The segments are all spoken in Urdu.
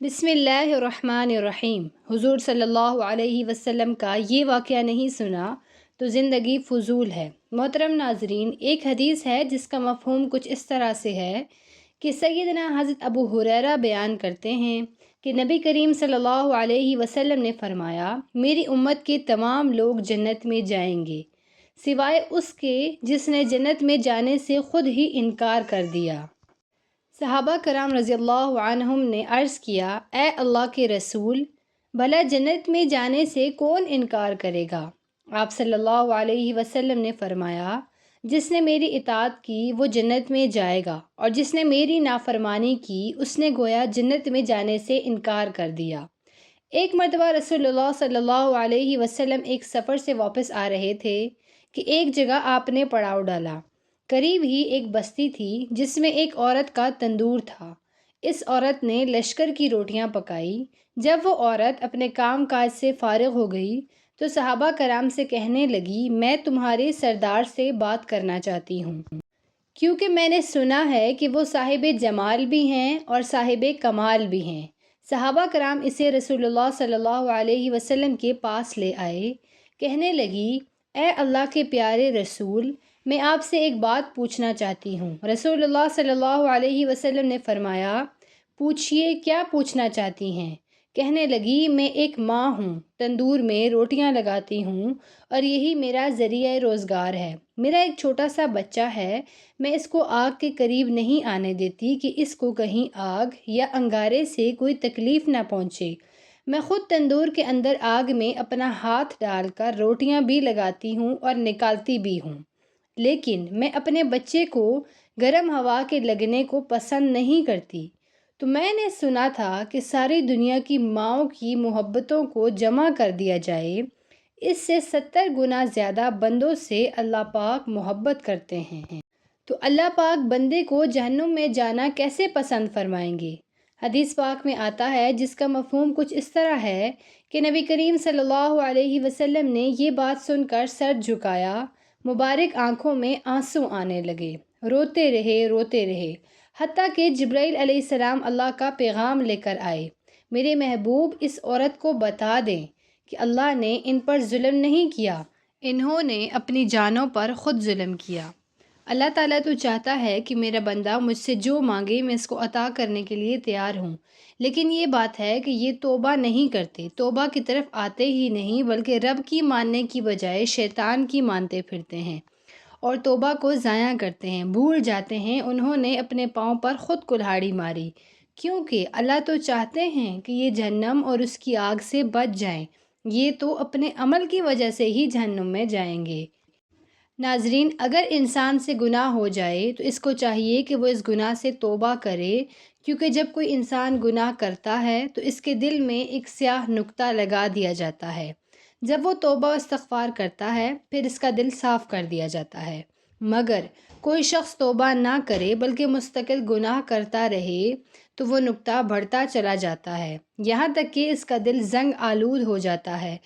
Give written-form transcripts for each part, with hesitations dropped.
بسم اللہ الرحمن الرحیم۔ حضور صلی اللہ علیہ وسلم کا یہ واقعہ نہیں سنا تو زندگی فضول ہے۔ محترم ناظرین، ایک حدیث ہے جس کا مفہوم کچھ اس طرح سے ہے کہ سیدنا حضرت ابو ہریرہ بیان کرتے ہیں کہ نبی کریم صلی اللہ علیہ وسلم نے فرمایا، میری امت کے تمام لوگ جنت میں جائیں گے سوائے اس کے جس نے جنت میں جانے سے خود ہی انکار کر دیا۔ صحابہ کرام رضی اللہ عنہم نے عرض کیا، اے اللہ کے رسول، بھلا جنت میں جانے سے کون انکار کرے گا؟ آپ صلی اللہ علیہ وسلم نے فرمایا، جس نے میری اطاعت کی وہ جنت میں جائے گا، اور جس نے میری نافرمانی کی اس نے گویا جنت میں جانے سے انکار کر دیا۔ ایک مرتبہ رسول اللہ صلی اللہ علیہ وسلم ایک سفر سے واپس آ رہے تھے کہ ایک جگہ آپ نے پڑاؤ ڈالا۔ قریب ہی ایک بستی تھی جس میں ایک عورت کا تندور تھا۔ اس عورت نے لشکر کی روٹیاں پکائی۔ جب وہ عورت اپنے کام کاج سے فارغ ہو گئی تو صحابہ کرام سے کہنے لگی، میں تمہارے سردار سے بات کرنا چاہتی ہوں، کیونکہ میں نے سنا ہے کہ وہ صاحب جمال بھی ہیں اور صاحب کمال بھی ہیں۔ صحابہ کرام اسے رسول اللہ صلی اللہ علیہ وسلم کے پاس لے آئے۔ کہنے لگی، اے اللہ کے پیارے رسول، میں آپ سے ایک بات پوچھنا چاہتی ہوں۔ رسول اللہ صلی اللہ علیہ وسلم نے فرمایا، پوچھئے، کیا پوچھنا چاہتی ہیں؟ کہنے لگی، میں ایک ماں ہوں، تندور میں روٹیاں لگاتی ہوں اور یہی میرا ذریعہ روزگار ہے۔ میرا ایک چھوٹا سا بچہ ہے، میں اس کو آگ کے قریب نہیں آنے دیتی کہ اس کو کہیں آگ یا انگارے سے کوئی تکلیف نہ پہنچے۔ میں خود تندور کے اندر آگ میں اپنا ہاتھ ڈال کر روٹیاں بھی لگاتی ہوں اور نکالتی بھی ہوں، لیکن میں اپنے بچے کو گرم ہوا کے لگنے کو پسند نہیں کرتی۔ تو میں نے سنا تھا کہ ساری دنیا کی ماؤں کی محبتوں کو جمع کر دیا جائے، اس سے 70 گنا زیادہ بندوں سے اللہ پاک محبت کرتے ہیں، تو اللہ پاک بندے کو جہنم میں جانا کیسے پسند فرمائیں گے؟ حدیث پاک میں آتا ہے جس کا مفہوم کچھ اس طرح ہے کہ نبی کریم صلی اللہ علیہ وسلم نے یہ بات سن کر سر جھکایا، مبارک آنکھوں میں آنسو آنے لگے، روتے رہے، حتیٰ کہ جبرائیل علیہ السلام اللہ کا پیغام لے کر آئے، میرے محبوب اس عورت کو بتا دیں کہ اللہ نے ان پر ظلم نہیں کیا، انہوں نے اپنی جانوں پر خود ظلم کیا۔ اللہ تعالیٰ تو چاہتا ہے کہ میرا بندہ مجھ سے جو مانگے میں اس کو عطا کرنے کے لیے تیار ہوں، لیکن یہ بات ہے کہ یہ توبہ نہیں کرتے، توبہ کی طرف آتے ہی نہیں بلکہ رب کی ماننے کی بجائے شیطان کی مانتے پھرتے ہیں اور توبہ کو ضائع کرتے ہیں، بھول جاتے ہیں انہوں نے اپنے پاؤں پر خود کلہاڑی ماری، کیونکہ اللہ تو چاہتے ہیں کہ یہ جہنم اور اس کی آگ سے بچ جائیں، یہ تو اپنے عمل کی وجہ سے ہی جہنم میں جائیں گے۔ ناظرین، اگر انسان سے گناہ ہو جائے تو اس کو چاہیے کہ وہ اس گناہ سے توبہ کرے، کیونکہ جب کوئی انسان گناہ کرتا ہے تو اس کے دل میں ایک سیاہ نقطہ لگا دیا جاتا ہے۔ جب وہ توبہ و استغفار کرتا ہے پھر اس کا دل صاف کر دیا جاتا ہے۔ مگر کوئی شخص توبہ نہ کرے بلکہ مستقل گناہ کرتا رہے تو وہ نقطہ بڑھتا چلا جاتا ہے، یہاں تک کہ اس کا دل زنگ آلود ہو جاتا ہے،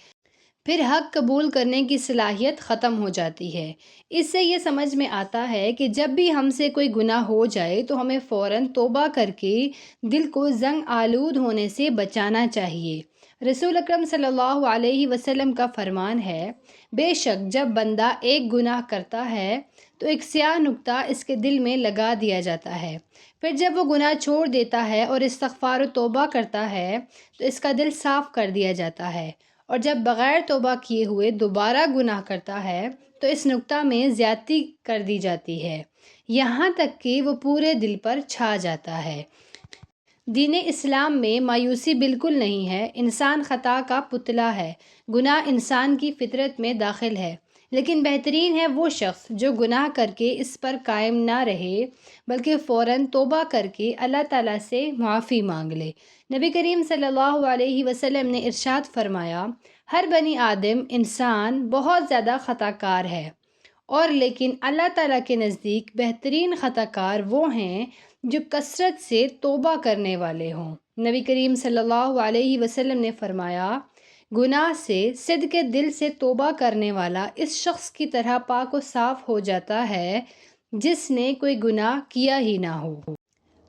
پھر حق قبول کرنے کی صلاحیت ختم ہو جاتی ہے۔ اس سے یہ سمجھ میں آتا ہے کہ جب بھی ہم سے کوئی گناہ ہو جائے تو ہمیں فوراً توبہ کر کے دل کو زنگ آلود ہونے سے بچانا چاہیے۔ رسول اکرم صلی اللہ علیہ وسلم کا فرمان ہے، بے شک جب بندہ ایک گناہ کرتا ہے تو ایک سیاہ نقطہ اس کے دل میں لگا دیا جاتا ہے، پھر جب وہ گناہ چھوڑ دیتا ہے اور استغفار و توبہ کرتا ہے تو اس کا دل صاف کر دیا جاتا ہے، اور جب بغیر توبہ کیے ہوئے دوبارہ گناہ کرتا ہے تو اس نقطہ میں زیادتی کر دی جاتی ہے، یہاں تک کہ وہ پورے دل پر چھا جاتا ہے۔ دین اسلام میں مایوسی بالکل نہیں ہے، انسان خطا کا پتلا ہے، گناہ انسان کی فطرت میں داخل ہے، لیکن بہترین ہے وہ شخص جو گناہ کر کے اس پر قائم نہ رہے بلکہ فوراً توبہ کر کے اللہ تعالیٰ سے معافی مانگ لے۔ نبی کریم صلی اللہ علیہ وسلم نے ارشاد فرمایا، ہر بنی آدم انسان بہت زیادہ خطا کار ہے، اور لیکن اللہ تعالیٰ کے نزدیک بہترین خطا کار وہ ہیں جو کثرت سے توبہ کرنے والے ہوں۔ نبی کریم صلی اللہ علیہ وسلم نے فرمایا، گناہ سے صدق دل سے توبہ کرنے والا اس شخص کی طرح پاک و صاف ہو جاتا ہے جس نے کوئی گناہ کیا ہی نہ ہو۔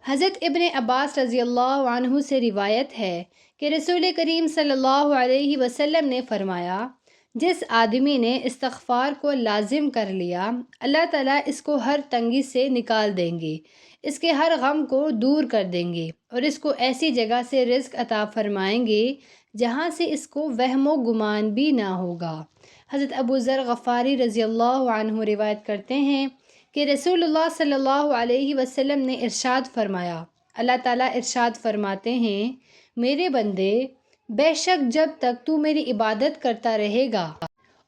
حضرت ابن عباس رضی اللہ عنہ سے روایت ہے کہ رسول کریم صلی اللہ علیہ وسلم نے فرمایا، جس آدمی نے استغفار کو لازم کر لیا، اللہ تعالیٰ اس کو ہر تنگی سے نکال دیں گے، اس کے ہر غم کو دور کر دیں گے اور اس کو ایسی جگہ سے رزق عطا فرمائیں گے جہاں سے اس کو وہم و گمان بھی نہ ہوگا۔ حضرت ابو ذر غفاری رضی اللہ عنہ روایت کرتے ہیں کہ رسول اللہ صلی اللہ علیہ وسلم نے ارشاد فرمایا، اللہ تعالیٰ ارشاد فرماتے ہیں، میرے بندے، بے شک جب تک تو میری عبادت کرتا رہے گا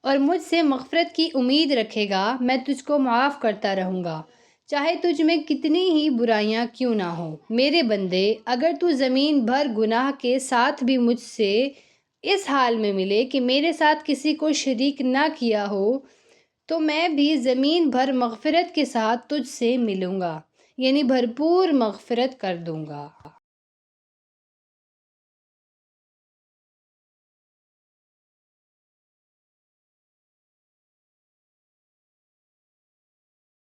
اور مجھ سے مغفرت کی امید رکھے گا، میں تجھ کو معاف کرتا رہوں گا، چاہے تجھ میں کتنی ہی برائیاں کیوں نہ ہوں۔ میرے بندے، اگر تو زمین بھر گناہ کے ساتھ بھی مجھ سے اس حال میں ملے کہ میرے ساتھ کسی کو شریک نہ کیا ہو، تو میں بھی زمین بھر مغفرت کے ساتھ تجھ سے ملوں گا، یعنی بھرپور مغفرت کر دوں گا۔